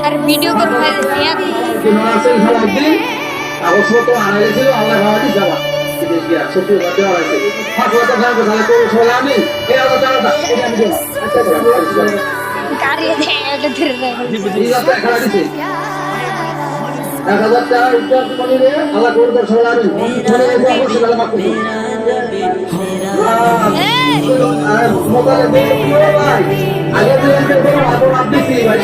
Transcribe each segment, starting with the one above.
আর video করবো কাগজপত্র আনাইছিল আল্লাহ ভাবাটি যাবা সত্যি দেওয়া হয়েছে ফাঁকা থাকবে তাহলে কোনো সময় আমি এই আলো চালাটা খেলা দিচ্ছে 1000 টাকা উদ্যোগ করে আল্লাহ করবে সবাই আমি মোবাইলে আগে আপনি কি ভাই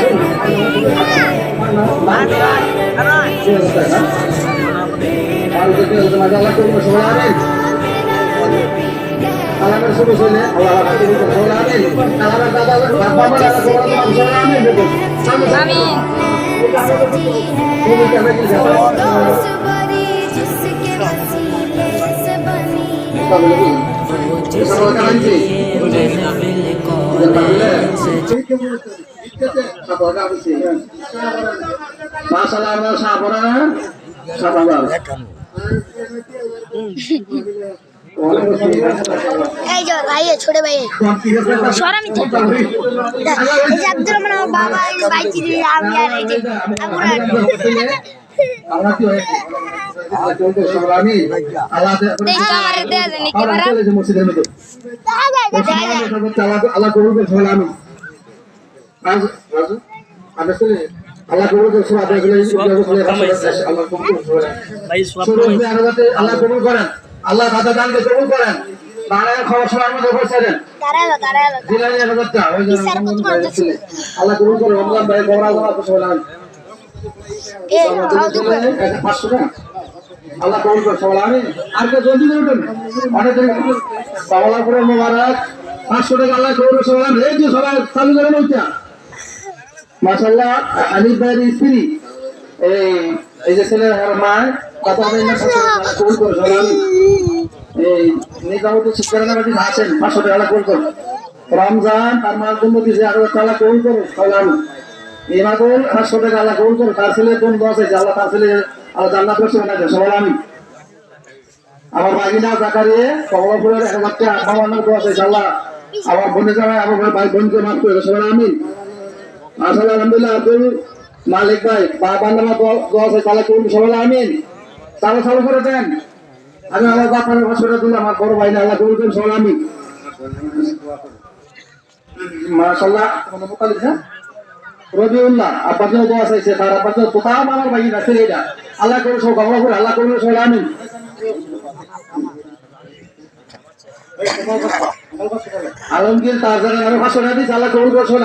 masalah sabar sabar এই যে ভাই ছোট ভাই সরামি তো এই যে আব্দুর রহমান আমার বাবা এই ভাই চিনি আমি আর এই যে আমরা কি হয় আল্লাহ কোন সবানি আল্লাহ দেখ আমারে দে জানি কি মারা মসজিদের মধ্যে আল্লাহ কোন সবানি আজ আসলে আল্লাহ কবুল করে সব আদায় করে আল্লাহ কবুল করে ভাই সব আল্লাহ কবুল করেন আল্লাহ দাদা দানকে কবুল করেন বাংলার খবর সবার মধ্যে পৌঁছে দেন দাঁড়ালো জিলানি 1000 টাকা ওই যে আল্লাহ কবুল করে রমজান ভাই বড় আল্লাহ খুশি হলাম এ খাও দিবে 500 টাকা আল্লাহ কবুল করে সবাই আমি আর কে জলদি করে উঠুন অনেক দিন বাংলাপুরের মোবারক 500 টাকা আল্লাহ কবুল করে সবাই আমি এই যে সবাই চালু করে নইতা মাশাআল্লাহ হানিফ ভাইয়ের স্ত্রী এই যে ছেলে আর মা কথা বলেন না কবুল করে সালাম এই নিজামুদ্দিন শিক্ষারানাবাদী আছেন 500 টাকা কবুল করে রমজান তার মার জন্য দিয়েছে আরো তালা কবুল করে সালাম ইমাদুল 500 টাকা আল্লাহ কবুল করে তার ছেলে কোন দোয়া আছে আল্লাহ তার ছেলে আল্লাহ জান্নাত করছে না সবাই আমি আমার বাগিনা জাকারিয়ে কমলাপুরের 1000 টাকা বাবানার দোয়া আছে আল্লাহ আমার বোনে যাবে আমার ভাই বোনকে মাফ করে সবাই আমি মাশাআল্লাহ আলহামদুলিল্লাহ আব্দুল মালিক ভাই বাবার নামে দোয়া আছে তাহলে কোন সবাই আমিন চালু করে দেন আমি আমার বাবার বছরে দিলাম আমার বড় ভাই না আল্লাহ কবুল করুন সবাই আমিন মাশাআল্লাহ কোন মুতালিক হ্যাঁ রবিউল্লাহ আব্বার জন্য দোয়া চাইছে তার আব্বার জন্য তোতা আমার ভাই না ছেলেটা আল্লাহ করুন সব ভালো করে আল্লাহ করুন সবাই আমিন আলমগীর তার জায়গায় আমি 500 টাকা দিয়েছি আল্লাহ কবুল করুন